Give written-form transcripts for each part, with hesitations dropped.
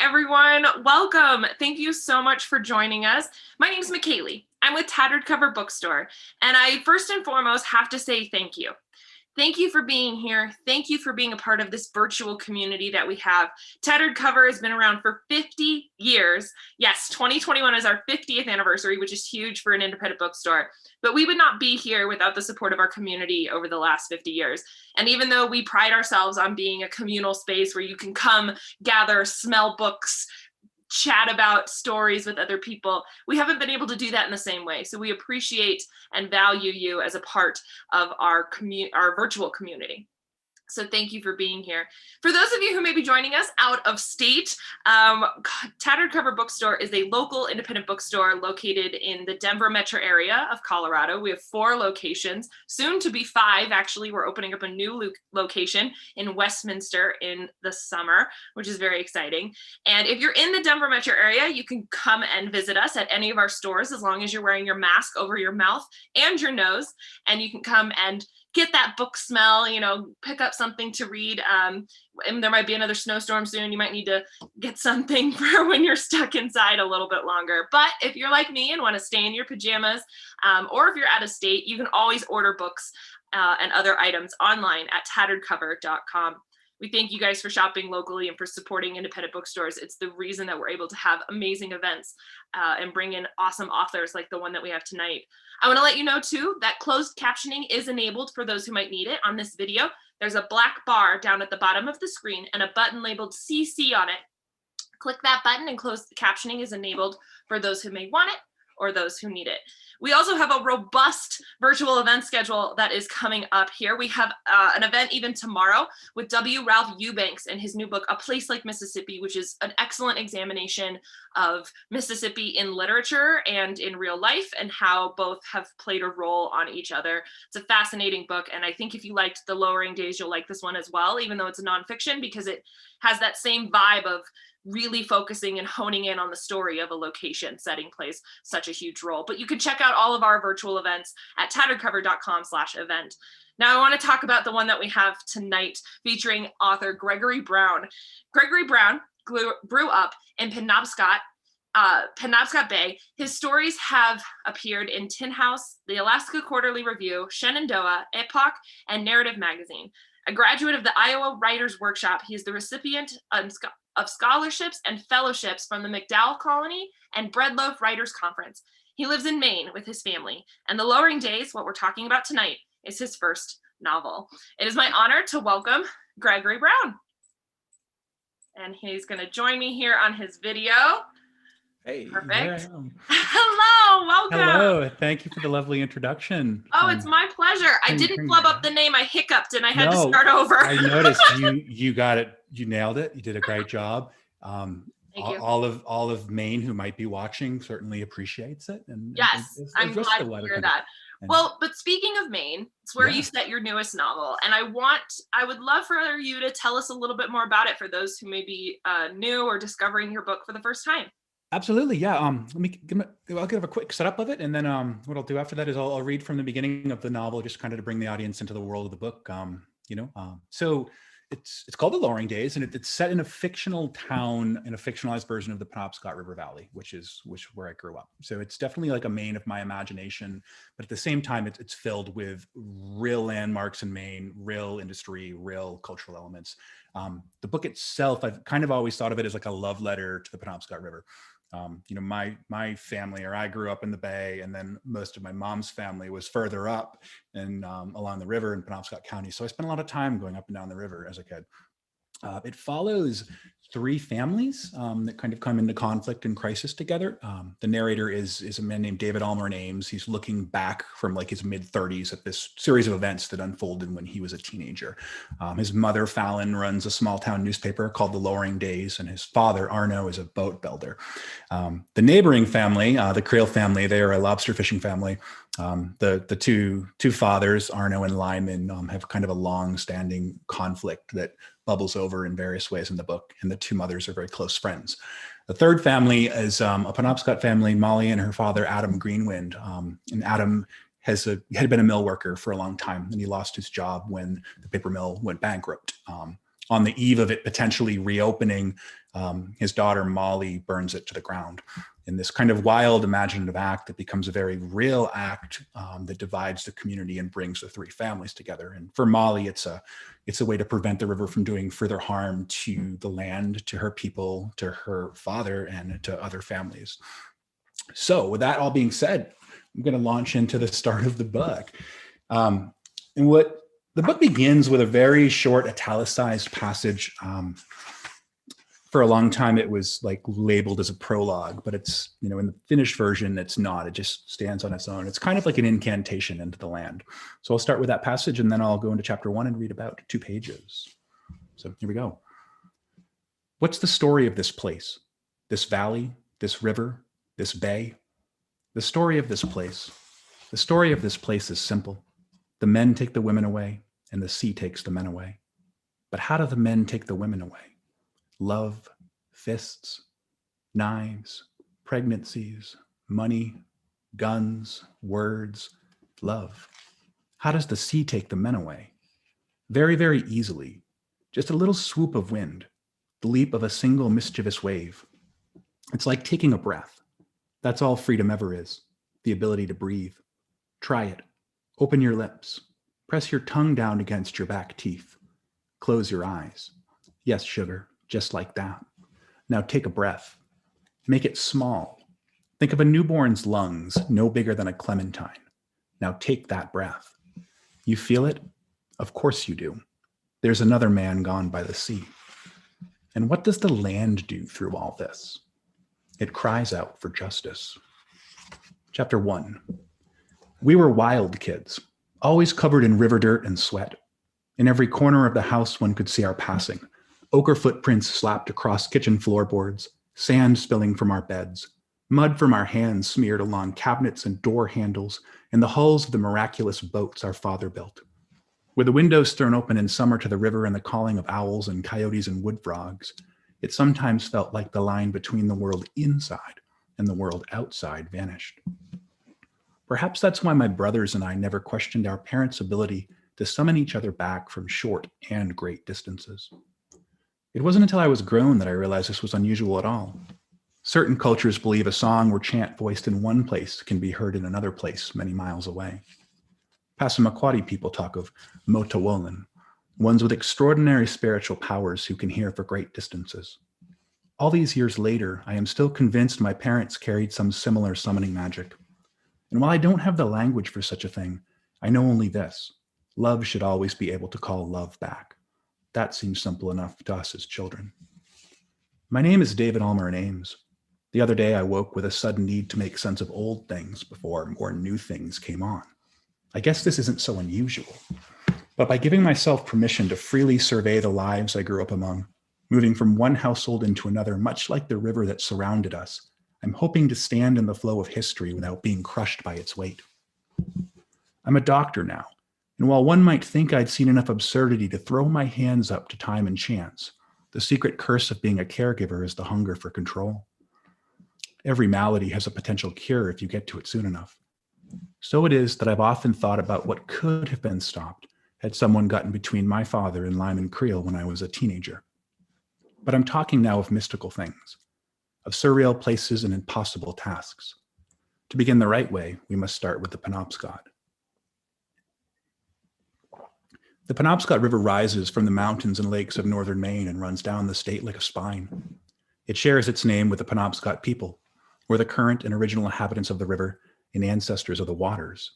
everyone. Welcome. Thank you so much for joining us. My name is McKaylee. I'm with Tattered Cover Bookstore, and I first and foremost have to say thank you. Thank you for being here. Thank you for being a part of this virtual community that we have. Tattered Cover has been around for 50 years. Yes, 2021 is our 50th anniversary, which is huge for an independent bookstore. But we would not be here without the support of our community over the last 50 years. And even though we pride ourselves on being a communal space where you can come, gather, smell books, chat about stories with other people, we haven't been able to do that in the same way. So we appreciate and value you as a part of our virtual community. So thank you for being here. For those of you who may be joining us out of state, Tattered Cover Bookstore is a local independent bookstore located in the Denver metro area of Colorado. We have 4 locations, soon to be 5. Actually, we're opening up a new location in Westminster in the summer, which is very exciting. And if you're in the Denver metro area, you can come and visit us at any of our stores as long as you're wearing your mask over your mouth and your nose, and you can come and get that book smell, pick up something to read. And there might be another snowstorm soon. You might need to get something for when you're stuck inside a little bit longer. But if you're like me and want to stay in your pajamas, or if you're out of state, you can always order books and other items online at tatteredcover.com. We thank you guys for shopping locally and for supporting independent bookstores. It's the reason that we're able to have amazing events and bring in awesome authors like the one that we have tonight. I want to let you know too that closed captioning is enabled for those who might need it on this video. There's a black bar down at the bottom of the screen and a button labeled CC on it. Click that button and closed captioning is enabled for those who may want it or those who need it. We also have a robust virtual event schedule that is coming up here. We have an event even tomorrow with W. Ralph Eubanks and his new book, A Place Like Mississippi, which is an excellent examination of Mississippi in literature and in real life and how both have played a role on each other. It's a fascinating book, and I think if you liked The Lowering Days, you'll like this one as well, even though it's a nonfiction, because it has that same vibe of really focusing and honing in on the story of a location. Setting plays such a huge role. But you can check out all of our virtual events at tatteredcover.com/event. Now I want to talk about the one that we have tonight featuring author Gregory Brown. Gregory Brown grew up in Penobscot Bay. His stories have appeared in Tin House, the Alaska Quarterly Review, Shenandoah, Epoch, and Narrative Magazine. A graduate of the Iowa Writers Workshop, he is the recipient of scholarships and fellowships from the MacDowell Colony and Breadloaf Writers Conference. He lives in Maine with his family, and The Lowering Days, what we're talking about tonight, is his first novel. It is my honor to welcome Gregory Brown. And he's going to join me here on his video. Hey, perfect. Hello, welcome. Hello, thank you for the lovely introduction. Oh, it's my pleasure. I didn't flub up the name. I hiccuped and I had to start over. I noticed you got it. You nailed it. You did a great job. Thank you. All of Maine who might be watching certainly appreciates it. And yes, I'm glad to hear that. Well, but speaking of Maine, it's where you set your newest novel. And I would love for you to tell us a little bit more about it for those who may be new or discovering your book for the first time. Absolutely, yeah. I'll give a quick setup of it, and then what I'll do after that is I'll read from the beginning of the novel, just kind of to bring the audience into the world of the book. So it's called The Lowering Days, and it's set in a fictional town in a fictionalized version of the Penobscot River Valley, which is where I grew up. So it's definitely like a Maine of my imagination, but at the same time, it's filled with real landmarks in Maine, real industry, real cultural elements. The book itself, I've kind of always thought of it as like a love letter to the Penobscot River. My family, or I grew up in the Bay, and then most of my mom's family was further up and along the river in Penobscot County. So I spent a lot of time going up and down the river as a kid. It follows 3 families that kind of come into conflict and crisis together. The narrator is a man named David Almore Ames. He's looking back from like his mid-30s at this series of events that unfolded when he was a teenager. His mother, Fallon, runs a small town newspaper called The Lowering Days, and his father, Arno, is a boat builder. The neighboring family, the Creel family, they are a lobster fishing family. The two fathers, Arno and Lyman, have kind of a long-standing conflict that bubbles over in various ways in the book, and the 2 mothers are very close friends. The third family is a Penobscot family, Molly and her father, Adam Greenwind. And Adam had been a mill worker for a long time, and he lost his job when the paper mill went bankrupt. On the eve of it potentially reopening, his daughter Molly burns it to the ground in this kind of wild imaginative act that becomes a very real act that divides the community and brings the three families together. And for Molly, it's a way to prevent the river from doing further harm to the land, to her people, to her father, and to other families. So with that all being said, I'm going to launch into the start of the book. And what the book begins with a very short italicized passage. For a long time, it was like labeled as a prologue, but it's, in the finished version, it's not. It just stands on its own. It's kind of like an incantation into the land. So I'll start with that passage, and then I'll go into chapter 1 and read about 2 pages. So here we go. What's the story of this place? This valley, this river, this bay? The story of this place. The story of this place is simple. The men take the women away, and the sea takes the men away. But how do the men take the women away? Love, fists, knives, pregnancies, money, guns, words, love. How does the sea take the men away? Very, very easily. Just a little swoop of wind, the leap of a single mischievous wave. It's like taking a breath. That's all freedom ever is, the ability to breathe. Try it. Open your lips. Press your tongue down against your back teeth. Close your eyes. Yes, sugar. Just like that. Now take a breath. Make it small. Think of a newborn's lungs, no bigger than a clementine. Now take that breath. You feel it? Of course you do. There's another man gone by the sea. And what does the land do through all this? It cries out for justice. Chapter 1. We were wild kids, always covered in river dirt and sweat. In every corner of the house one could see our passing. Ochre footprints slapped across kitchen floorboards, sand spilling from our beds, mud from our hands smeared along cabinets and door handles, and the hulls of the miraculous boats our father built. With the windows thrown open in summer to the river and the calling of owls and coyotes and wood frogs, it sometimes felt like the line between the world inside and the world outside vanished. Perhaps that's why my brothers and I never questioned our parents' ability to summon each other back from short and great distances. It wasn't until I was grown that I realized this was unusual at all. Certain cultures believe a song or chant voiced in one place can be heard in another place many miles away. Passamaquoddy people talk of motawolan, ones with extraordinary spiritual powers who can hear for great distances. All these years later, I am still convinced my parents carried some similar summoning magic. And while I don't have the language for such a thing, I know only this: love should always be able to call love back. That seems simple enough to us as children. My name is David Almer Ames. The other day I woke with a sudden need to make sense of old things before more new things came on. I guess this isn't so unusual, but by giving myself permission to freely survey the lives I grew up among, moving from one household into another, much like the river that surrounded us, I'm hoping to stand in the flow of history without being crushed by its weight. I'm a doctor now, and while one might think I'd seen enough absurdity to throw my hands up to time and chance, the secret curse of being a caregiver is the hunger for control. Every malady has a potential cure if you get to it soon enough. So it is that I've often thought about what could have been stopped had someone gotten between my father and Lyman Creel when I was a teenager. But I'm talking now of mystical things, of surreal places and impossible tasks. To begin the right way, we must start with the Penobscot. The Penobscot River rises from the mountains and lakes of northern Maine and runs down the state like a spine. It shares its name with the Penobscot people, who are the current and original inhabitants of the river and ancestors of the waters.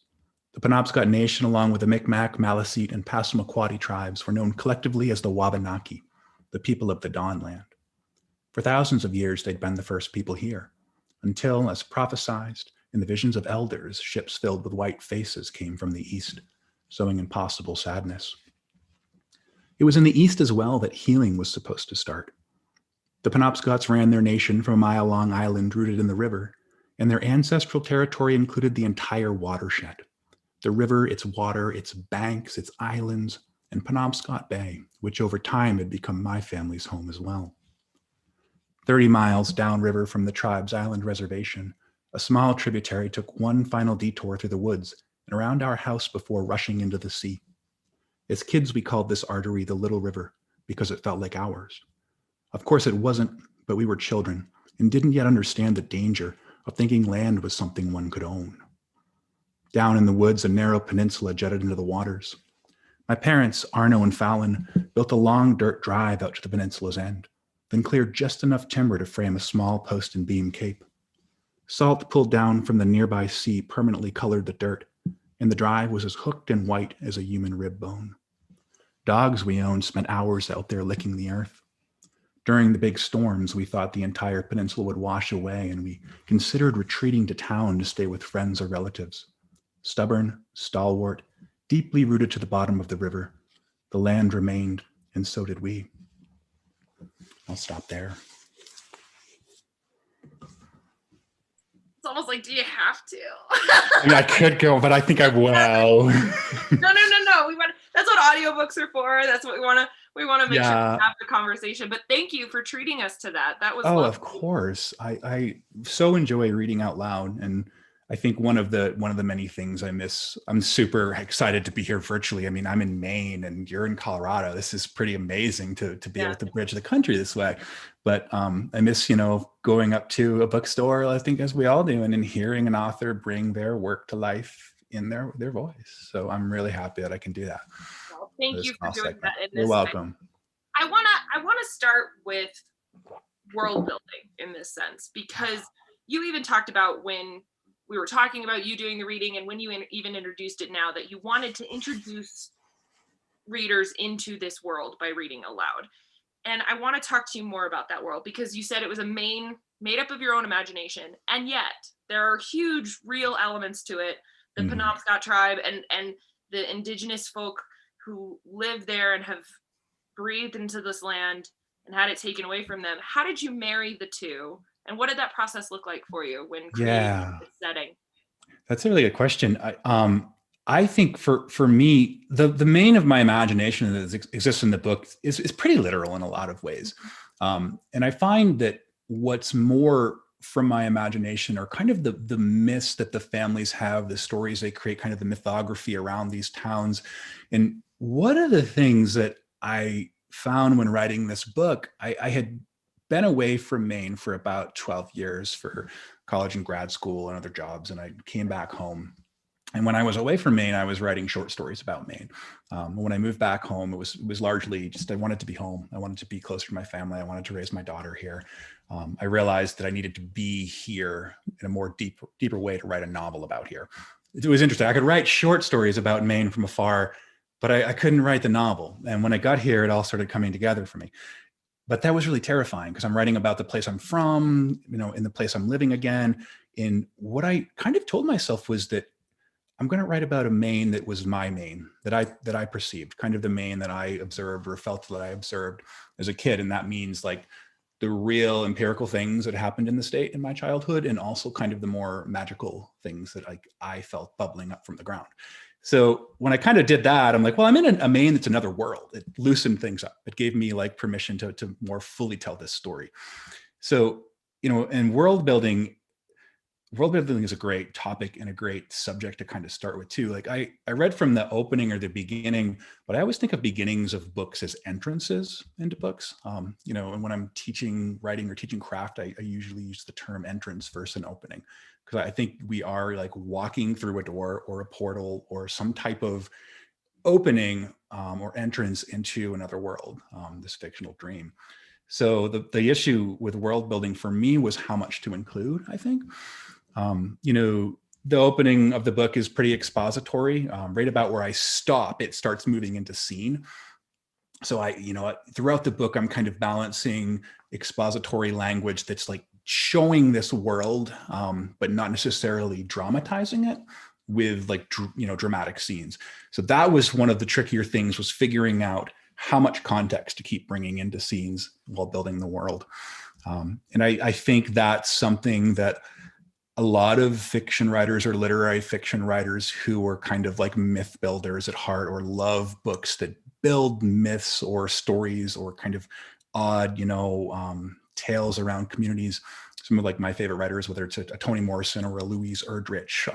The Penobscot Nation, along with the Micmac, Maliseet, and Passamaquoddy tribes, were known collectively as the Wabanaki, the people of the Dawnland. For thousands of years, they'd been the first people here, until, as prophesied in the visions of elders, ships filled with white faces came from the east, sowing impossible sadness. It was in the east as well that healing was supposed to start. The Penobscots ran their nation from a mile-long island rooted in the river, and their ancestral territory included the entire watershed. The river, its water, its banks, its islands, and Penobscot Bay, which over time had become my family's home as well. 30 miles downriver from the tribe's island reservation, a small tributary took one final detour through the woods and around our house before rushing into the sea. As kids, we called this artery the Little River, because it felt like ours. Of course it wasn't, but we were children and didn't yet understand the danger of thinking land was something one could own. Down in the woods, a narrow peninsula jutted into the waters. My parents, Arno and Fallon, built a long dirt drive out to the peninsula's end, then cleared just enough timber to frame a small post and beam cape. Salt pulled down from the nearby sea permanently colored the dirt, and the drive was as hooked and white as a human rib bone. Dogs we owned spent hours out there licking the earth. During the big storms, we thought the entire peninsula would wash away, and we considered retreating to town to stay with friends or relatives. Stubborn, stalwart, deeply rooted to the bottom of the river, the land remained, and so did we. I'll stop there. It's almost like, do you have to? I mean, I could go, but I think I will. No. That's what audiobooks are for. That's what we want to make sure we have the conversation. But thank you for treating us to that. That was lovely. Of course. I so enjoy reading out loud, and I think one of the many things I miss. I'm super excited to be here virtually. I mean, I'm in Maine and you're in Colorado. This is pretty amazing to be able to bridge the country this way. But I miss, going up to a bookstore, I think, as we all do, and then hearing an author bring their work to life in their voice. So I'm really happy that I can do that. Well, thank you for doing that. You're welcome. I wanna start with world building in this sense, because you even talked about, when we were talking about you doing the reading and when you even introduced it now, that you wanted to introduce readers into this world by reading aloud. And I want to talk to you more about that world, because you said it was made up of your own imagination, and yet there are huge real elements to it. The Penobscot tribe and the indigenous folk who live there and have breathed into this land and had it taken away from them. How did you marry the two? And what did that process look like for you when creating this setting? That's a really good question. I think for me, the main of my imagination that exists in the book is pretty literal in a lot of ways. And I find that what's more from my imagination are kind of the myths that the families have, the stories they create, kind of the mythography around these towns. And one of the things that I found when writing this book, I had been away from Maine for about 12 years for college and grad school and other jobs, and I came back home. And when I was away from Maine, I was writing short stories about Maine. When I moved back home, it was largely just, I wanted to be home. I wanted to be closer to my family. I wanted to raise my daughter here. I realized that I needed to be here in a more deeper way to write a novel about here. It was interesting. I could write short stories about Maine from afar, but I couldn't write the novel. And when I got here, it all started coming together for me. But that was really terrifying, because I'm writing about the place I'm from, in the place I'm living again. And what I kind of told myself was that I'm going to write about a Maine that was my Maine, that I perceived, kind of the Maine that I observed or felt that I observed as a kid. And that means like the real empirical things that happened in the state in my childhood, and also kind of the more magical things that I felt bubbling up from the ground. So when I kind of did that, I'm like, well, I'm in a Maine that's another world. It loosened things up. It gave me like permission to more fully tell this story. So, and world building is a great topic and a great subject to kind of start with too. Like I read from the opening or the beginning, but I always think of beginnings of books as entrances into books. And when I'm teaching writing or teaching craft, I usually use the term entrance versus an opening, because I think we are like walking through a door or a portal or some type of opening or entrance into another world, this fictional dream. So the issue with world building for me was how much to include, I think. The opening of the book is pretty expository. Right about where I stop, it starts moving into scene. So throughout the book, I'm kind of balancing expository language that's like showing this world, but not necessarily dramatizing it with like, dramatic scenes. So that was one of the trickier things, was figuring out how much context to keep bringing into scenes while building the world. And I think that's something that a lot of fiction writers or literary fiction writers who are kind of like myth builders at heart, or love books that build myths or stories or kind of odd, tales around communities, some of like my favorite writers, whether it's a Toni Morrison or a Louise Erdrich,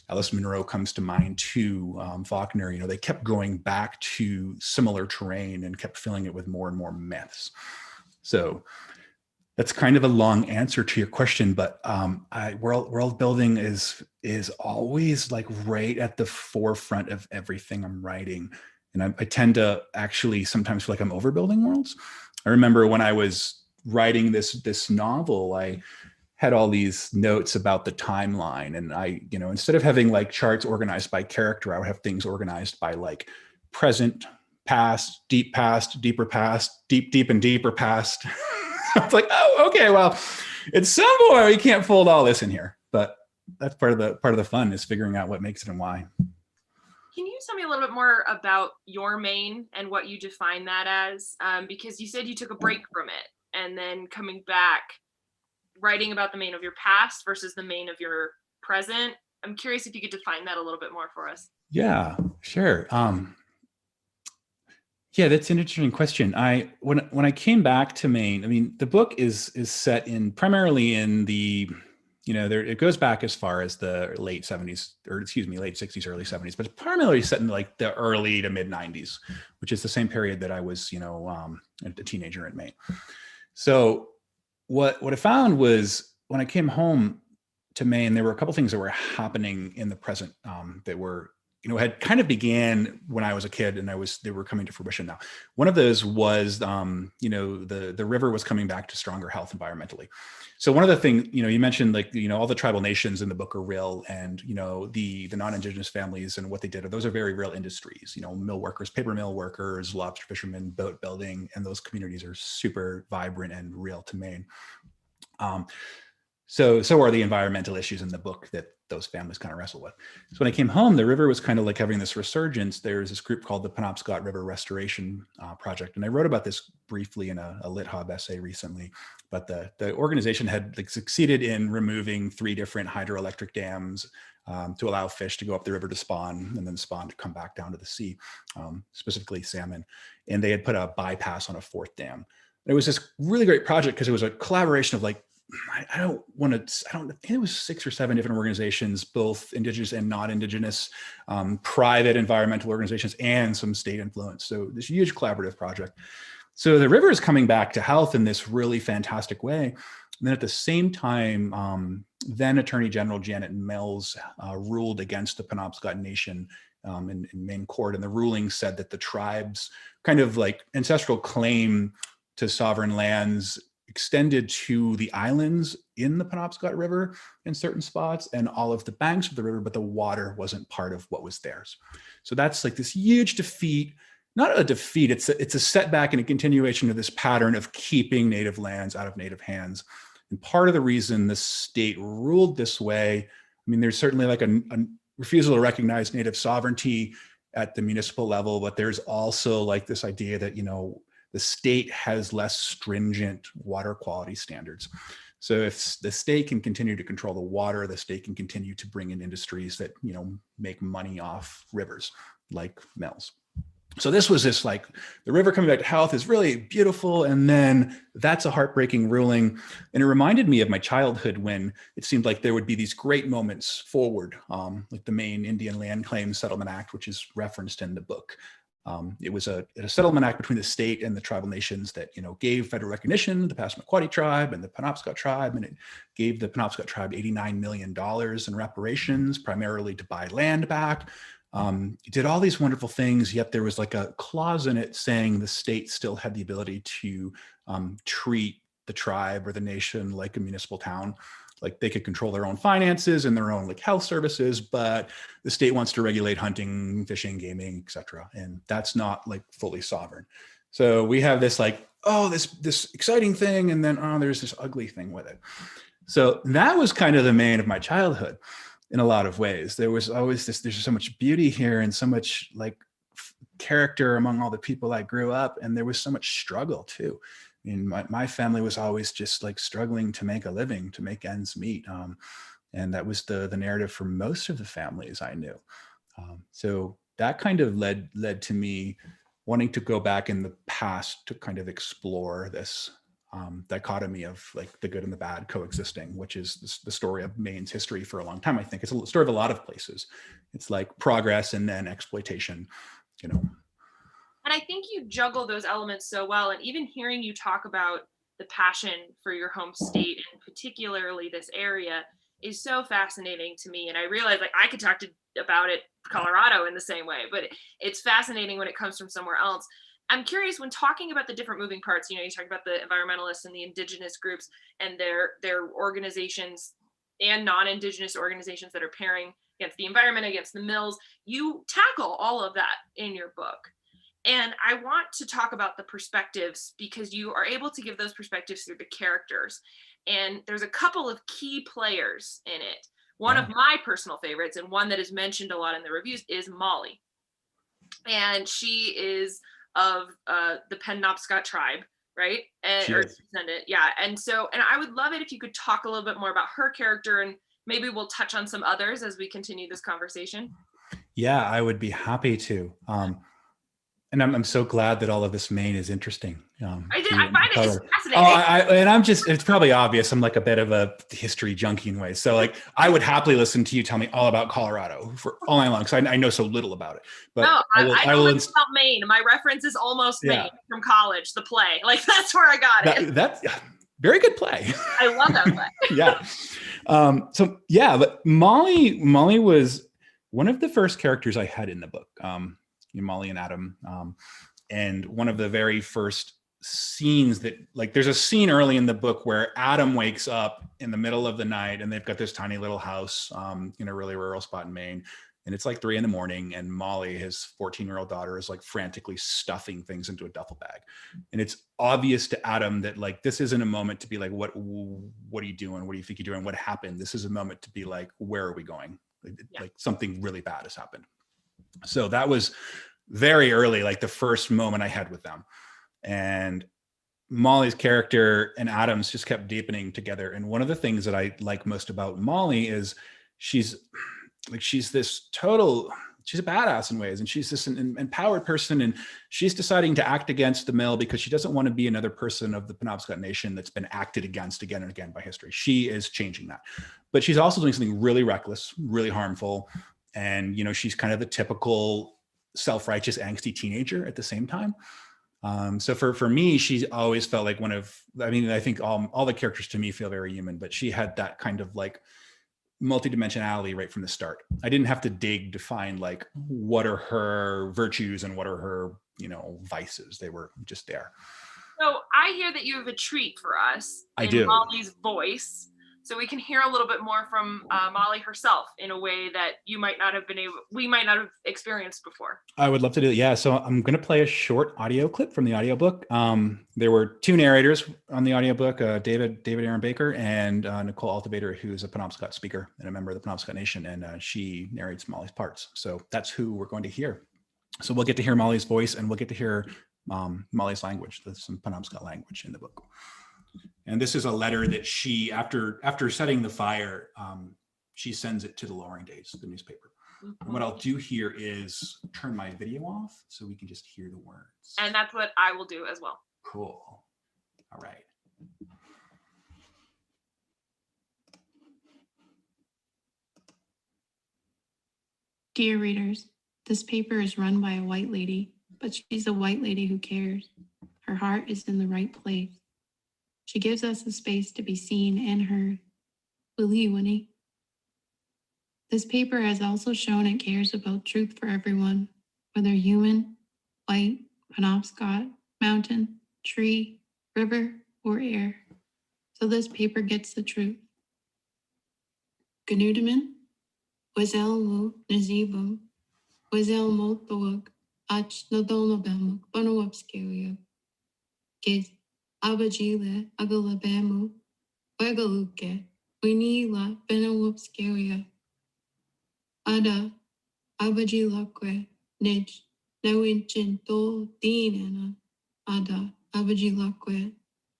Alice Munro comes to mind too, Faulkner, you know, they kept going back to similar terrain and kept filling it with more and more myths. So that's kind of a long answer to your question, but world building is always like right at the forefront of everything I'm writing. And I tend to actually sometimes feel like I'm overbuilding worlds. I remember when I was writing this novel, I had all these notes about the timeline, and I, you know, instead of having like charts organized by character, I would have things organized by like present, past, deeper past, deep and deeper past. It's like, oh, okay, well, it's somewhere you can't fold all this in here, but that's part of the fun, is figuring out what makes it and why. Can you tell me a little bit more about your Maine and what you define that as? Because you said you took a break from it and then coming back, writing about the Maine of your past versus the Maine of your present. I'm curious if you could define that a little bit more for us. Yeah, sure. Yeah, that's an interesting question. When I came back to Maine, I mean, the book is set in primarily in the, you know, it goes back as far as the late 70s, or excuse me, late 60s, early 70s, but it's primarily set in like the early to mid 90s, which is the same period that I was, you know, a teenager in Maine. So what I found was when I came home to Maine, there were a couple things that were happening in the present that were, you know, had kind of began when I was a kid, and they were coming to fruition now. One of those was, you know, the river was coming back to stronger health environmentally. So one of the things, you know, you mentioned like, you know, all the tribal nations in the book are real, and, you know, the non-Indigenous families and what they did, those are very real industries, you know, mill workers, paper mill workers, lobster fishermen, boat building, and those communities are super vibrant and real to Maine. So are the environmental issues in the book that those families kind of wrestle with. So when I came home, the river was kind of like having this resurgence. There's this group called the Penobscot River Restoration Project. And I wrote about this briefly in a Lit Hub essay recently, but the organization had like succeeded in removing 3 different hydroelectric dams to allow fish to go up the river to spawn, and then spawn to come back down to the sea, specifically salmon. And they had put a bypass on a 4th dam. And it was this really great project because it was a collaboration of like, I think it was 6 or 7 different organizations, both Indigenous and non-Indigenous, private environmental organizations, and some state influence. So this huge collaborative project. So the river is coming back to health in this really fantastic way. And then at the same time, then Attorney General Janet Mills ruled against the Penobscot Nation in Maine court. And the ruling said that the tribe's kind of like ancestral claim to sovereign lands extended to the islands in the Penobscot River in certain spots and all of the banks of the river, but the water wasn't part of what was theirs. So that's like this huge defeat, not a defeat, it's a setback and a continuation of this pattern of keeping native lands out of native hands. And part of the reason the state ruled this way, I mean, there's certainly like a refusal to recognize native sovereignty at the municipal level, but there's also like this idea that, you know, the state has less stringent water quality standards. So if the state can continue to control the water, the state can continue to bring in industries that, you know, make money off rivers like mills. So this was this like, the river coming back to health is really beautiful. And then that's a heartbreaking ruling. And it reminded me of my childhood when it seemed like there would be these great moments forward, like the Maine Indian Land Claims Settlement Act, which is referenced in the book. It was a settlement act between the state and the tribal nations that, you know, gave federal recognition to the Passamaquoddy tribe and the Penobscot tribe, and it gave the Penobscot tribe $89 million in reparations, primarily to buy land back. It did all these wonderful things, yet there was like a clause in it saying the state still had the ability to treat the tribe or the nation like a municipal town. Like they could control their own finances and their own like health services, but the state wants to regulate hunting, fishing, gaming, etc. And that's not like fully sovereign. So we have this like, oh, this exciting thing, and then oh, there's this ugly thing with it. So that was kind of the Maine of my childhood in a lot of ways. There was always this, there's so much beauty here and so much like character among all the people I grew up, and there was so much struggle too. I mean, my family was always just like struggling to make a living, to make ends meet. And that was the narrative for most of the families I knew. So that kind of led to me wanting to go back in the past to kind of explore this dichotomy of like the good and the bad coexisting, which is the story of Maine's history for a long time. I think it's a story of a lot of places. It's like progress and then exploitation, you know. And I think you juggle those elements so well. And even hearing you talk about the passion for your home state and particularly this area is so fascinating to me. And I realize like I could talk about it, Colorado, in the same way, but it's fascinating when it comes from somewhere else. I'm curious, when talking about the different moving parts, you know, you talk about the environmentalists and the indigenous groups and their organizations and non-indigenous organizations that are pairing against the environment, against the mills. You tackle all of that in your book. And I want to talk about the perspectives because you are able to give those perspectives through the characters. And there's a couple of key players in it. One of my personal favorites, and one that is mentioned a lot in the reviews, is Molly. And she is of the Penobscot tribe, right? And, or descendant, yeah. And so, and I would love it if you could talk a little bit more about her character, and maybe we'll touch on some others as we continue this conversation. Yeah, I would be happy to. And I'm so glad that all of this Maine is interesting. I find it fascinating. And I'm just, it's probably obvious. I'm like a bit of a history junkie in ways. So like, I would happily listen to you tell me all about Colorado for all night long, because I know so little about it. But no, I know about Maine. My reference is almost Maine from college, the play. Like that's where I got it. That's very good play. I love that play. Yeah. So yeah, but Molly was one of the first characters I had in the book. Molly and Adam, and one of the very first scenes that, like, there's a scene early in the book where Adam wakes up in the middle of the night and they've got this tiny little house in a really rural spot in Maine, and it's like 3 a.m, and Molly, his 14-year-old daughter, is like frantically stuffing things into a duffel bag, and it's obvious to Adam that like this isn't a moment to be like, what are you doing, what do you think you're doing, what happened? This is a moment to be like, where are we going? Like something really bad has happened. So that was very early, like the first moment I had with them. And Molly's character and Adam's just kept deepening together. And one of the things that I like most about Molly is she's a badass in ways. And she's this empowered person. And she's deciding to act against the mill because she doesn't want to be another person of the Penobscot Nation that's been acted against again and again by history. She is changing that. But she's also doing something really reckless, really harmful. And, you know, she's kind of the typical self-righteous, angsty teenager at the same time. So for me, she's always felt like I think all the characters to me feel very human, but she had that kind of like multidimensionality right from the start. I didn't have to dig to find like, what are her virtues and what are her, you know, vices. They were just there. So I hear that you have a treat for us in Molly's voice. So we can hear a little bit more from Molly herself in a way that we might not have experienced before. I would love to do it. Yeah. So I'm going to play a short audio clip from the audiobook. There were 2 narrators on the audiobook, David Aaron Baker and Nicole Altivator, who's a Penobscot speaker and a member of the Penobscot Nation. And she narrates Molly's parts. So that's who we're going to hear. So we'll get to hear Molly's voice, and we'll get to hear Molly's language. There's some Penobscot language in the book. And this is a letter that she, after setting the fire, she sends it to the Loring Days, the newspaper. Mm-hmm. And what I'll do here is turn my video off so we can just hear the words. And that's what I will do as well. Cool. All right. Dear readers, this paper is run by a white lady, but she's a white lady who cares. Her heart is in the right place. She gives us the space to be seen and heard. Will you, Winnie? This paper has also shown it cares about truth for everyone, whether human, white, Penobscot, mountain, tree, river, or air. So this paper gets the truth. Ganudaman, Wazelmu Nazibum, Wazel Motawag, Ach Nadonobamuk, Banawapskeria, Giz. Abajile, Agalabamu, Wagaluke, Winila, Benawupskeria, Ada, Abajilakwe, Nij, Nawinchin, Do, Dinana, Ada, Abajilakwe,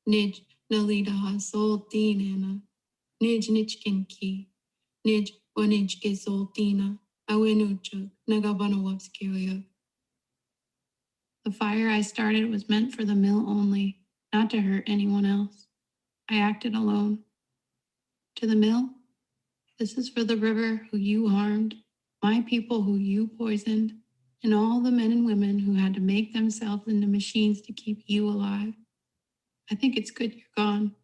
Nij, Nalida Hasol, Dinana, Nij Nichkinki, Nij, Wanijke Zoltina, Awinuchuk, Nagabanawupskeria. The fire I started was meant for the mill only. not to hurt anyone else. I acted alone. To the mill, this is for the river who you harmed, my people who you poisoned, and all the men and women who had to make themselves into machines to keep you alive. I think it's good you're gone.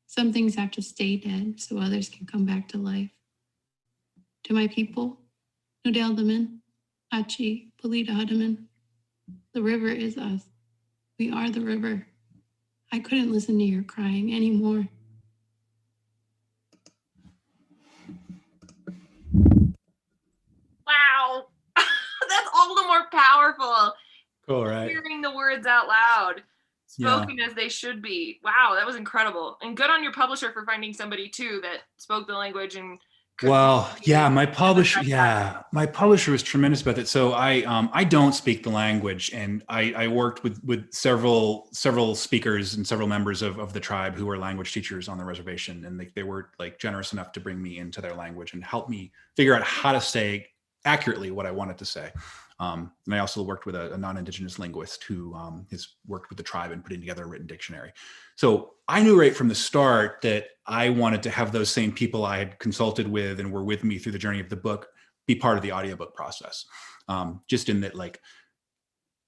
Some things have to stay dead so others can come back to life. To my people, Nudeldaman, Hachi, Polita Hudaman, the river is us. We are the river. I couldn't listen to your crying anymore. Wow. That's all the more powerful. Cool, right? Hearing the words out loud, spoken as they should be. Wow, that was incredible. And good on your publisher for finding somebody too that spoke the language and Well, yeah, my publisher was tremendous about it. So I don't speak the language, and I worked with several speakers and several members of the tribe who were language teachers on the reservation, and they were like generous enough to bring me into their language and help me figure out how to say accurately what I wanted to say. And I also worked with a non-Indigenous linguist who has worked with the tribe in putting together a written dictionary. So I knew right from the start that I wanted to have those same people I had consulted with and were with me through the journey of the book be part of the audiobook process. Just in that, like,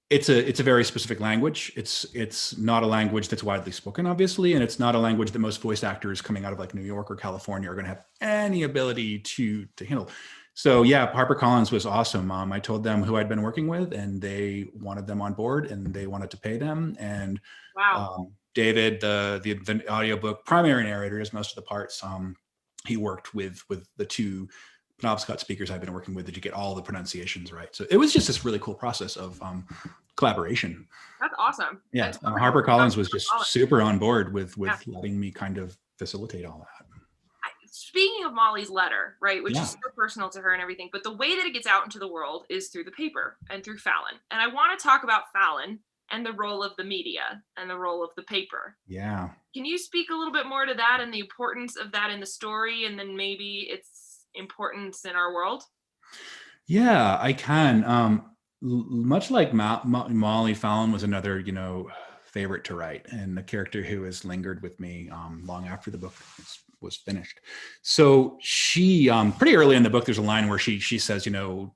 it's a very specific language. It's not a language that's widely spoken, obviously, and it's not a language that most voice actors coming out of like New York or California are going to have any ability to handle. So yeah, HarperCollins was awesome. I told them who I'd been working with, and they wanted them on board, and they wanted to pay them. And wow. David, the audiobook primary narrator, is most of the parts. He worked with the two Penobscot speakers I've been working with to get all the pronunciations right. So it was just this really cool process of collaboration. That's awesome. Yeah, HarperCollins was just super on board with letting me kind of facilitate all that. Speaking of Molly's letter, right, which is so personal to her and everything, but the way that it gets out into the world is through the paper and through Fallon. And I want to talk about Fallon and the role of the media and the role of the paper. Yeah. Can you speak a little bit more to that and the importance of that in the story, and then maybe its importance in our world? Yeah, I can. Much like Molly, Fallon was another, favorite to write, and the character who has lingered with me long after the book was finished. So she, pretty early in the book, there's a line where she says,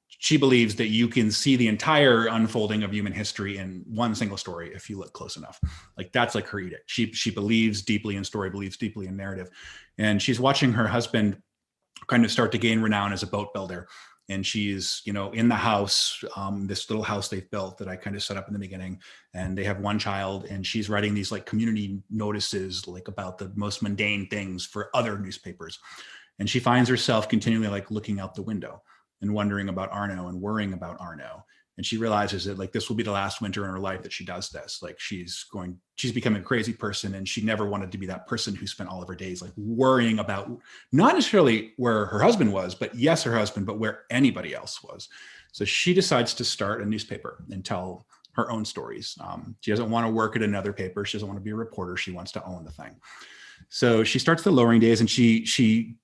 she believes that you can see the entire unfolding of human history in one single story if you look close enough. Like, that's like her edict. She believes deeply in story, believes deeply in narrative, and she's watching her husband kind of start to gain renown as a boat builder. And she's, in the house, this little house they've built that I kind of set up in the beginning. And they have one child, and she's writing these like community notices, like about the most mundane things for other newspapers. And she finds herself continually like looking out the window and wondering about Arno and worrying about Arno. And she realizes that like this will be the last winter in her life that she does this. Like she's becoming a crazy person, and she never wanted to be that person who spent all of her days like worrying about not necessarily where her husband was, but yes, her husband, but where anybody else was. So she decides to start a newspaper and tell her own stories. She doesn't want to work at another paper. She doesn't want to be a reporter. She wants to own the thing. So she starts the Lowering Days, and she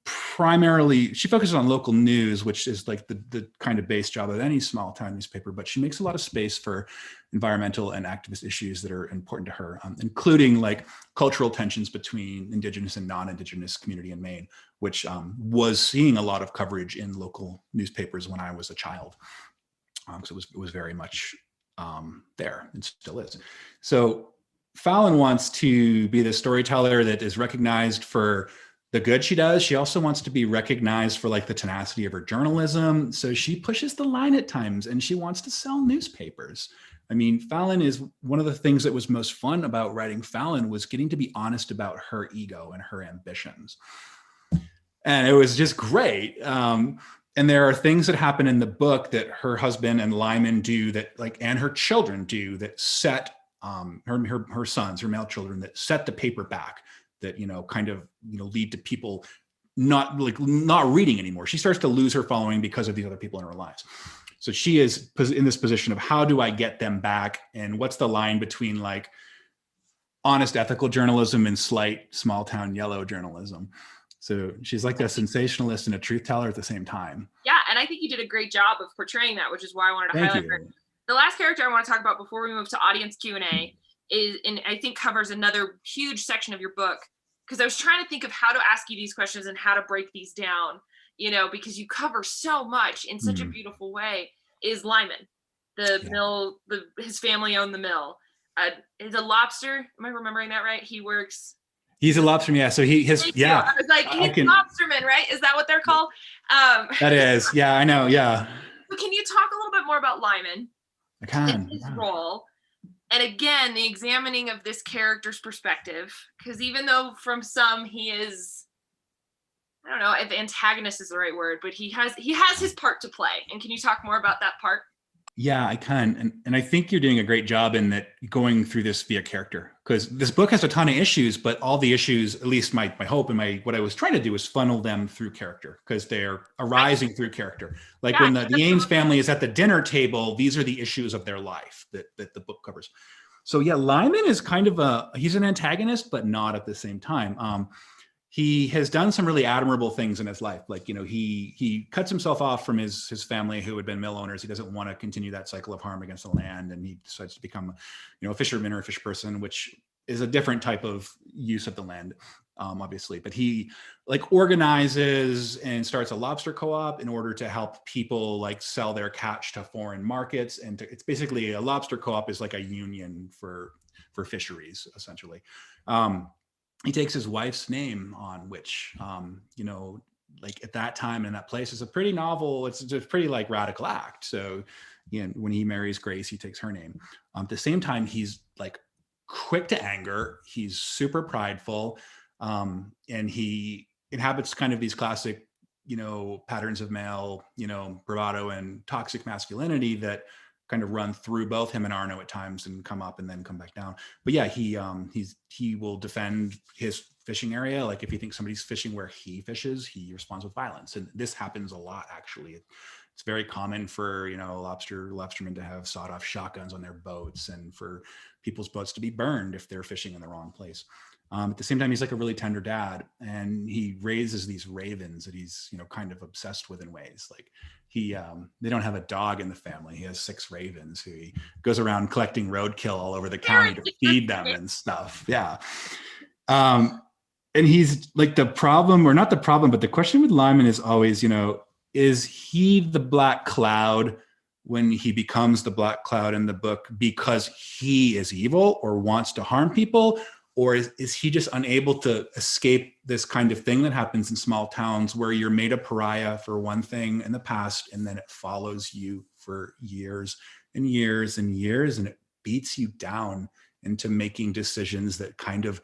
focuses on local news, which is like the kind of base job of any small town newspaper, but she makes a lot of space for environmental and activist issues that are important to her, including like cultural tensions between Indigenous and non-Indigenous community in Maine, which was seeing a lot of coverage in local newspapers when I was a child. So it was very much there, and still is. So Fallon wants to be the storyteller that is recognized for the good she does. She also wants to be recognized for like the tenacity of her journalism. So she pushes the line at times, and she wants to sell newspapers. I mean, Fallon is one of the things that was most fun about writing Fallon was getting to be honest about her ego and her ambitions. And it was just great. And there are things that happen in the book that her husband and Lyman do that like, and her children do that set her sons, her male children, that set the paper back, that kind of lead to people not reading anymore. She starts to lose her following because of these other people in her lives. So she is in this position of how do I get them back, and what's the line between like honest ethical journalism and slight small town yellow journalism. So she's like a sensationalist and a truth teller at the same time. Yeah, and I think you did a great job of portraying that, which is why I wanted to highlight her. The last character I want to talk about before we move to audience Q&A is, and I think covers another huge section of your book, because I was trying to think of how to ask you these questions and how to break these down, because you cover so much in such a beautiful way, is Lyman. The mill, his family owned the mill. Is a lobster. Am I remembering that right? He's a lobsterman. Yeah. So I was like, he's lobsterman, right? Is that what they're called? That is. Yeah, I know. Yeah. So can you talk a little bit more about Lyman? I can. His role. And again, the examining of this character's perspective, because even though from some he is, I don't know if antagonist is the right word, but he has his part to play. And can you talk more about that part? Yeah, I can. And I think you're doing a great job in that, going through this via character, because this book has a ton of issues, but all the issues, at least my hope and what I was trying to do is funnel them through character, because they're arising through character. Like when the Ames family is at the dinner table, these are the issues of their life that the book covers. So yeah, Lyman is kind of he's an antagonist, but not at the same time. He has done some really admirable things in his life. Like, he cuts himself off from his family who had been mill owners. He doesn't want to continue that cycle of harm against the land. And he decides to become, a fisherman or a fish person, which is a different type of use of the land, obviously. But he organizes and starts a lobster co-op in order to help people sell their catch to foreign markets. And it's basically a lobster co-op is like a union for fisheries, essentially. He takes his wife's name on, which, at that time in that place is a pretty novel. It's a pretty radical act. So, when he marries Grace, he takes her name. At the same time, he's quick to anger. He's super prideful, and he inhabits kind of these classic, patterns of male, bravado and toxic masculinity that kind of run through both him and Arno at times and come up and then come back down. But yeah, he will defend his fishing area. Like if he thinks somebody's fishing where he fishes, he responds with violence. And this happens a lot, actually. It's very common for, lobstermen to have sawed-off shotguns on their boats, and for people's boats to be burned if they're fishing in the wrong place. At the same time, he's a really tender dad, and he raises these ravens that he's, kind of obsessed with in ways. They don't have a dog in the family. He has 6 ravens who he goes around collecting roadkill all over the county to feed them and stuff. Yeah. And he's the problem, or not the problem, but the question with Lyman is always, is he the black cloud when he becomes the black cloud in the book because he is evil or wants to harm people? Or is he just unable to escape this kind of thing that happens in small towns where you're made a pariah for one thing in the past, and then it follows you for years and years and years, and it beats you down into making decisions that kind of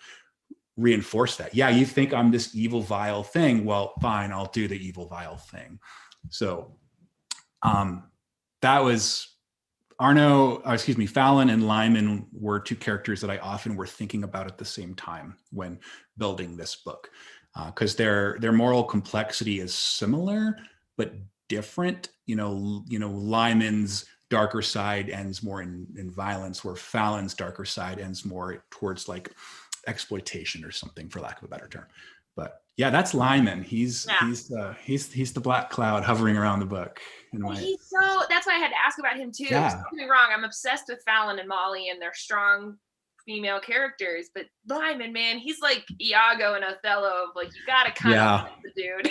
reinforce that. Yeah, you think I'm this evil, vile thing. Well, fine, I'll do the evil, vile thing. So that was... Fallon and Lyman were 2 characters that I often were thinking about at the same time when building this book, because their moral complexity is similar but different. Lyman's darker side ends more in violence, where Fallon's darker side ends more towards exploitation or something, for lack of a better term. But yeah, that's Lyman. He's the black cloud hovering around the book. That's why I had to ask about him too. Yeah. Don't get me wrong, I'm obsessed with Fallon and Molly and their strong female characters, but Lyman, man, he's like Iago and Othello of you gotta kind of like the dude.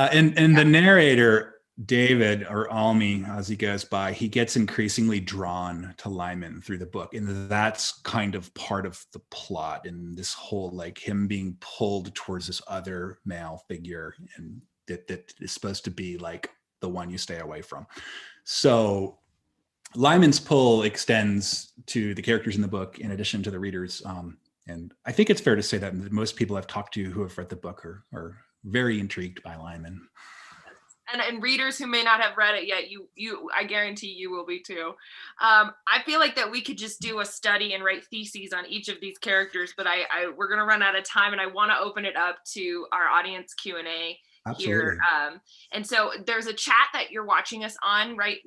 And the narrator, David, or Almi, as he goes by, he gets increasingly drawn to Lyman through the book, and that's kind of part of the plot, and this whole him being pulled towards this other male figure, and that is supposed to be the one you stay away from. So Lyman's pull extends to the characters in the book in addition to the readers, and I think it's fair to say that most people I've talked to who have read the book are very intrigued by Lyman. And readers who may not have read it yet, I guarantee you will be too. I feel that we could just do a study and write theses on each of these characters, but we're going to run out of time, and I want to open it up to our audience Q&A here. And so there's a chat that you're watching us on right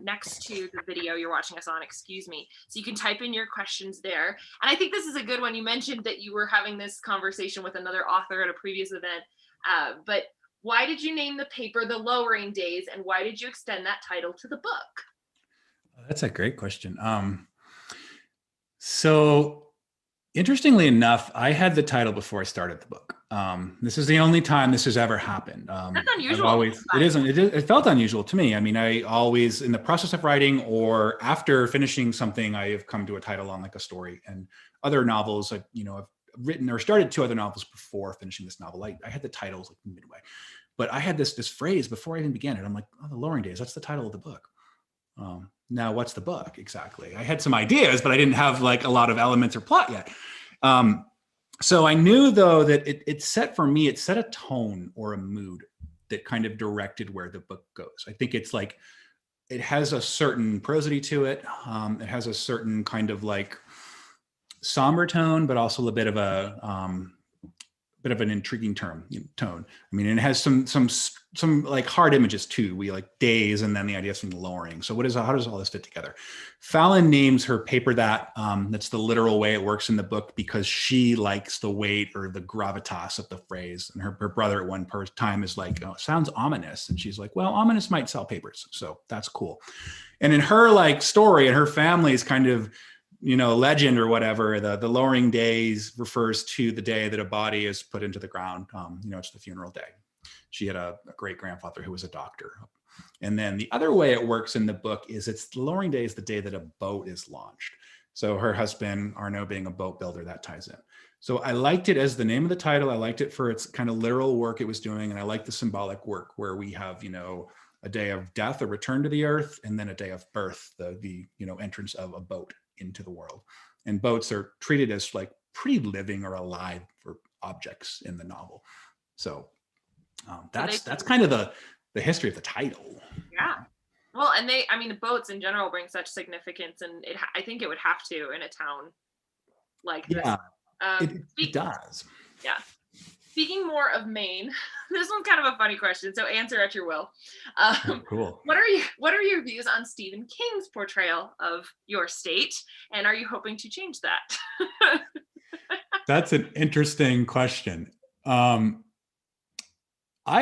next to the video you're watching us on, excuse me. So you can type in your questions there. And I think this is a good one. You mentioned that you were having this conversation with another author at a previous event, but why did you name the paper The Lowering Days, and why did you extend that title to the book? That's a great question. So interestingly enough, I had the title before I started the book. This is the only time this has ever happened. That's I've unusual. always, it isn't, it felt unusual to me. I mean, I always, in the process of writing or after finishing something, I have come to a title on like a story. And other novels, I've written or started 2 other novels before finishing this novel. I had the titles like midway, but I had this phrase before I even began it. I'm like, oh, The Loring Days, that's the title of the book. Now what's the book exactly? I had some ideas, but I didn't have like a lot of elements or plot yet. So I knew though that it set for me, it set a tone or a mood that kind of directed where the book goes. I think it's like, it has a certain prosody to it. It has a certain kind of like somber tone, but also a bit of an intriguing tone. I mean, it has some like hard images too. We like days, and then the idea of something lowering. So how does all this fit together? Fallon names her paper that. That's the literal way it works in the book, because she likes the weight or the gravitas of the phrase. And her brother at one time is like, oh, it sounds ominous. And she's like, well, ominous might sell papers. So that's cool. And in her like story, and her family's kind of, legend or whatever, the lowering days refers to the day that a body is put into the ground. It's the funeral day. She had a great grandfather who was a doctor. And then the other way it works in the book is it's the lowering day is the day that a boat is launched. So her husband, Arnaud, being a boat builder, that ties in. So I liked it as the name of the title. I liked it for its kind of literal work it was doing. And I liked the symbolic work where we have, a day of death, a return to the earth, and then a day of birth, the entrance of a boat into the world. And boats are treated as like pretty living or alive for objects in the novel. So that's kind of the history of the title. Yeah. Well, and the boats in general bring such significance, and I think it would have to in a town like this. Yeah, it does. Yeah. Speaking more of Maine, this one's kind of a funny question, so answer at your will. Cool. What are your views on Stephen King's portrayal of your state, and are you hoping to change that? That's an interesting question. I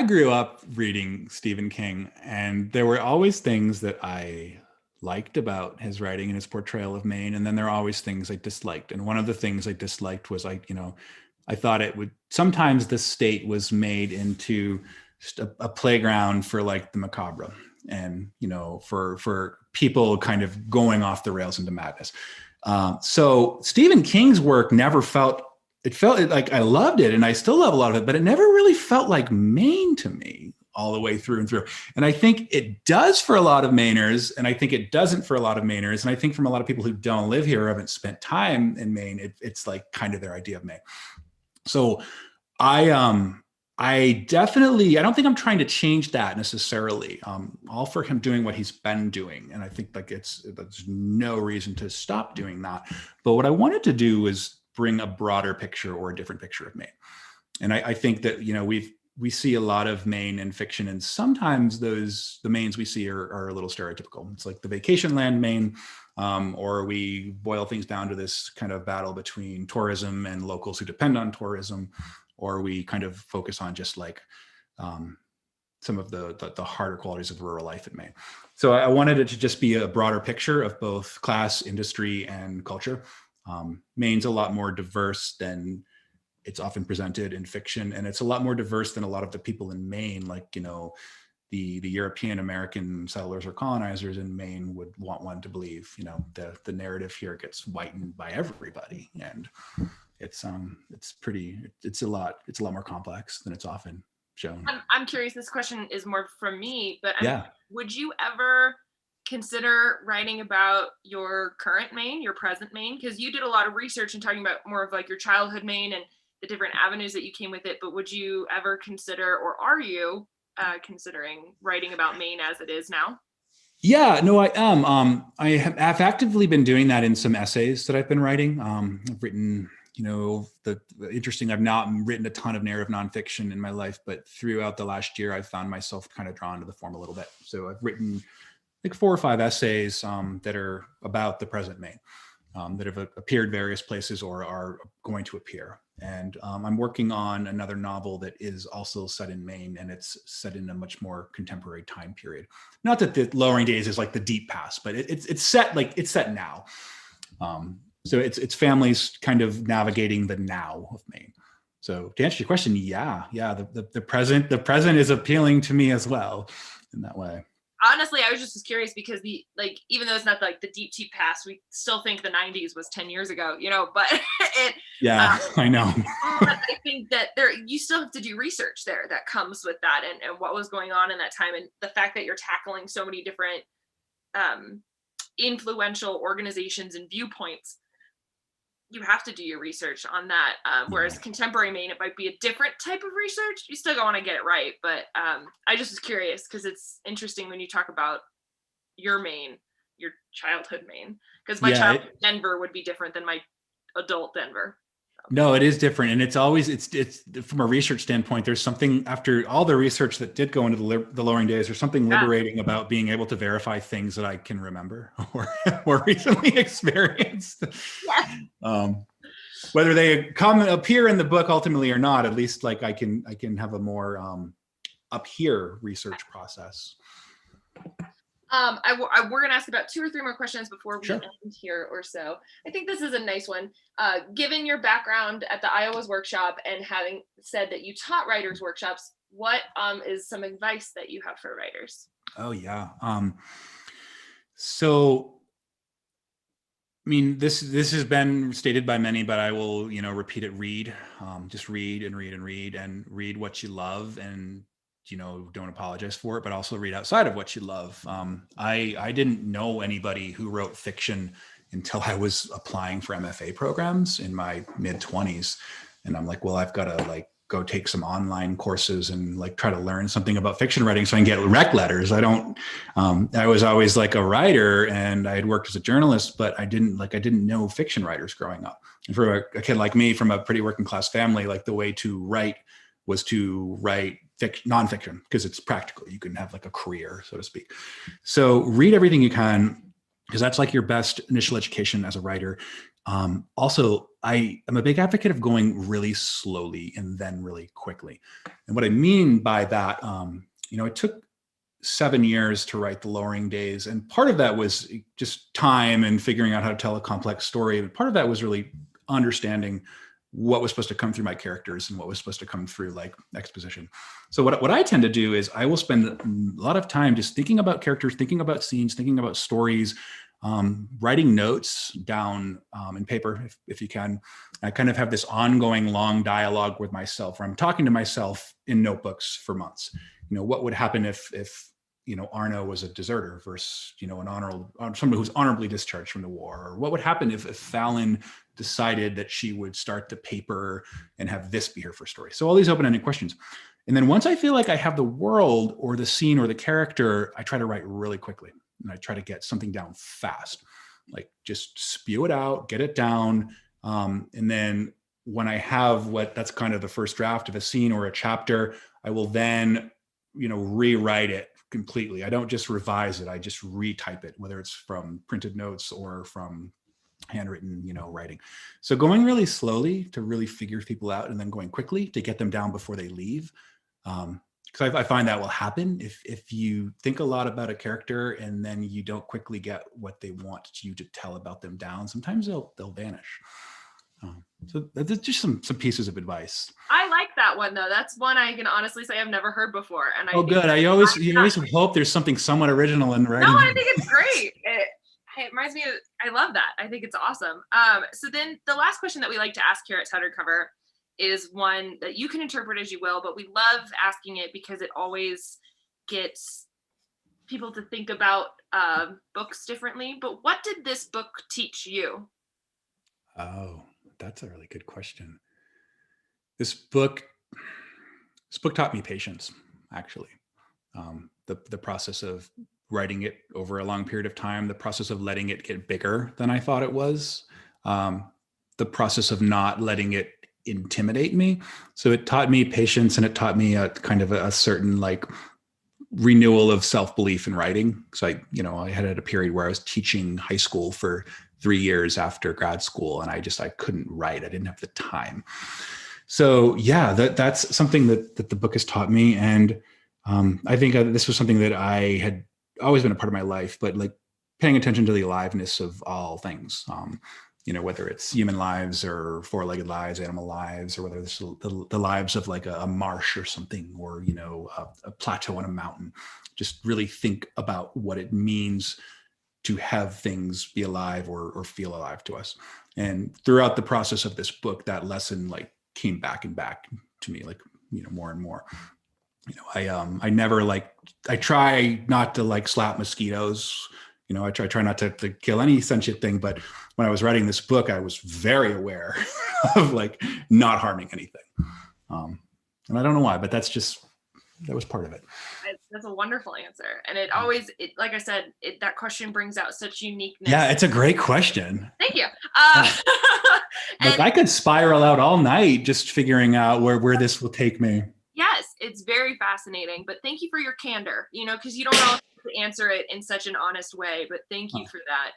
grew up reading Stephen King, and there were always things that I liked about his writing and his portrayal of Maine, and then there are always things I disliked. And one of the things I disliked was I thought sometimes the state was made into just a playground for like the macabre and, for people kind of going off the rails into madness. So Stephen King's work never felt like I loved it, and I still love a lot of it, but it never really felt like Maine to me all the way through and through. And I think it does for a lot of Mainers, and I think it doesn't for a lot of Mainers. And I think from a lot of people who don't live here or haven't spent time in Maine, it's like kind of their idea of Maine. So I don't think I'm trying to change that necessarily. All for him doing what he's been doing. And I think like there's no reason to stop doing that. But what I wanted to do was bring a broader picture or a different picture of Maine. And I think that, we see a lot of Maine in fiction, and sometimes the Maines we see are a little stereotypical. It's like the vacation land Maine, or we boil things down to this kind of battle between tourism and locals who depend on tourism, or we kind of focus on just like some of the harder qualities of rural life in Maine. So I wanted it to just be a broader picture of both class, industry, and culture. Maine's a lot more diverse than it's often presented in fiction, and it's a lot more diverse than a lot of the people in Maine, like the European American settlers or colonizers in Maine would want one to believe. The narrative here gets whitened by everybody, and it's a lot more complex than it's often shown. I'm curious. This question is more from me, but yeah. Would you ever consider writing about your current Maine, your present Maine? Because you did a lot of research and talking about more of like your childhood Maine and the different avenues that you came with it. But would you ever consider, or are you considering writing about Maine as it is now? Yeah, no, I am. I have actively been doing that in some essays that I've been writing. I've written, I've not written a ton of narrative nonfiction in my life, but throughout the last year, I've found myself kind of drawn to the form a little bit. So I've written like 4 or 5 essays that are about the present Maine, that have appeared various places or are going to appear. And I'm working on another novel that is also set in Maine, and it's set in a much more contemporary time period. Not that the Lowering Days is like the deep past, but it's set now. So it's families kind of navigating the now of Maine. So to answer your question, yeah, the present is appealing to me as well in that way. Honestly, I was just as curious because even though it's not like the deep past, we still think the 90s was 10 years ago, but I know. but I think that you still have to do research there that comes with that and what was going on in that time. And the fact that you're tackling so many different influential organizations and viewpoints, you have to do your research on that. Whereas contemporary Maine, it might be a different type of research. You still want to get it right. But I just was curious because it's interesting when you talk about your Maine, your childhood Maine, because my childhood Denver would be different than my adult Denver. No, it is different. And it's always, it's from a research standpoint, there's something after all the research that did go into the lowering days, there's something liberating about being able to verify things that I can remember or recently experienced. Yes. Whether they appear in the book ultimately or not, at least like I can have a more up here research process. We're going to ask about 2 or 3 more questions before we end here or so. I think this is a nice one. Given your background at the Iowa's workshop and having said that you taught writers workshops, what is some advice that you have for writers? Oh, yeah. So, I mean, this has been stated by many, but I will, repeat it. Read, just read and read and read and read what you love and don't apologize for it, but also read outside of what you love. I didn't know anybody who wrote fiction until I was applying for MFA programs in my mid-20s. And I'm like, well, I've got to go take some online courses and try to learn something about fiction writing so I can get rec letters. I was always a writer and I had worked as a journalist, but I didn't know fiction writers growing up. And for a kid like me from a pretty working class family, the way to write was to write nonfiction because it's practical. You can have a career, so to speak. So read everything you can because that's your best initial education as a writer. Also, I am a big advocate of going really slowly and then really quickly. And what I mean by that, it took 7 years to write The Lowering Days. And part of that was just time and figuring out how to tell a complex story. But part of that was really understanding what was supposed to come through my characters and what was supposed to come through exposition. So what I tend to do is I will spend a lot of time just thinking about characters, thinking about scenes, thinking about stories, writing notes down in paper if you can. I kind of have this ongoing long dialogue with myself where I'm talking to myself in notebooks for months. What would happen if Arno was a deserter versus, somebody who's honorably discharged from the war? Or what would happen if Fallon decided that she would start the paper and have this be her first story? So all these open-ended questions. And then once I feel like I have the world or the scene or the character, I try to write really quickly. And I try to get something down fast, just spew it out, get it down. And then when I have that's kind of the first draft of a scene or a chapter, I will then, rewrite it completely. I don't just revise it. I just retype it, whether it's from printed notes or from handwritten, writing. So going really slowly to really figure people out and then going quickly to get them down before they leave. Because I find that will happen if you think a lot about a character and then you don't quickly get what they want you to tell about them down. Sometimes they'll vanish. So that's just some pieces of advice. I like that one though. That's one I can honestly say I've never heard before. And good. You always hope there's something somewhat original in writing. No, I think it's great. It reminds me of, I love that. I think it's awesome. So then the last question that we like to ask here at Tattered Cover is one that you can interpret as you will, but we love asking it because it always gets people to think about books differently. But what did this book teach you? Oh, that's a really good question. This book taught me patience, actually. The process of writing it over a long period of time, the process of letting it get bigger than I thought it was, the process of not letting it intimidate me. So it taught me patience and it taught me a kind of a certain renewal of self-belief in writing. So I had a period where I was teaching high school for 3 years after grad school and I couldn't write. I didn't have the time. So yeah, that's something that the book has taught me. And I think this was something that I had always been a part of my life, but paying attention to the aliveness of all things. you know, whether it's human lives or four-legged lives, animal lives, or whether it's the lives of like a marsh or something, or, you know, a plateau on a mountain. Just really think about what it means to have things be alive or feel alive to us. And throughout the process of this book, that lesson like came back and back to me, like, you know, more and more. You know, I never like, I try not to like slap mosquitoes. You know, I try not to kill any sentient thing. But when I was writing this book, I was very aware of like not harming anything. And I don't know why, but that was part of it. That's a wonderful answer. And it always, like I said, that question brings out such uniqueness. Yeah, it's a great question. Thank you. Like I could spiral out all night just figuring out where this will take me. Yes, it's very fascinating, but thank you for your candor, you know, because you don't know to answer it in such an honest way, but thank you for that.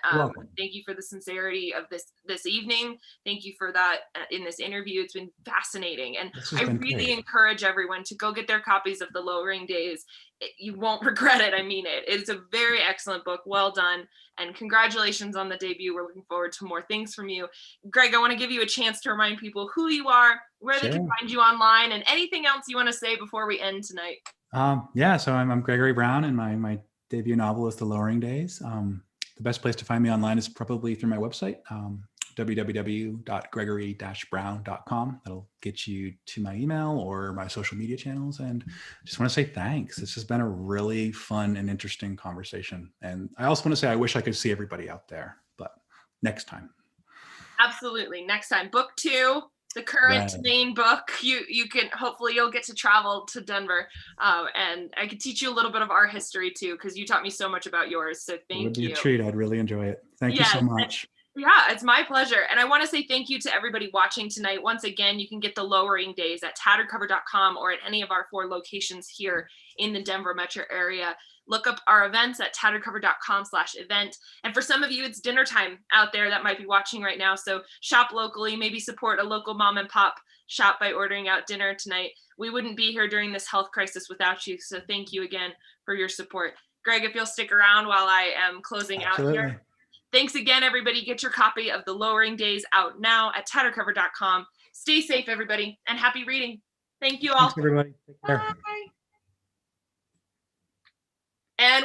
Thank you for the sincerity of this evening. Thank you for that in this interview. It's been fascinating. And I really encourage everyone to go get their copies of The Lowering Days. You won't regret it. I mean it. It's a very excellent book. Well done. And congratulations on the debut. We're looking forward to more things from you. Greg, I want to give you a chance to remind people who you are, where they can find you online, and anything else you want to say before we end tonight. Yeah, so I'm Gregory Brown, and my debut novel is The Lowering Days. The best place to find me online is probably through my website, www.gregory-brown.com. That'll get you to my email or my social media channels. And just want to say thanks. This has been a really fun and interesting conversation. And I also want to say I wish I could see everybody out there, but next time. Absolutely. Next time. Book 2. The current main book, you can, hopefully you'll get to travel to Denver, and I could teach you a little bit of our history too, because you taught me so much about yours. So thank you. It would be a treat. I'd really enjoy it. Thank you so much. Yeah, it's my pleasure. And I want to say thank you to everybody watching tonight. Once again, you can get The Lowering Days at tatteredcover.com or at any of our 4 locations here in the Denver metro area. Look up our events at tatteredcover.com/event. And for some of you, it's dinner time out there that might be watching right now. So shop locally, maybe support a local mom and pop shop by ordering out dinner tonight. We wouldn't be here during this health crisis without you. So thank you again for your support. Greg, if you'll stick around while I am closing out here. Thanks again, everybody. Get your copy of The Lowering Days out now at tatteredcover.com. Stay safe, everybody, and happy reading. Thank you all. Thanks, everybody. Take care. Bye.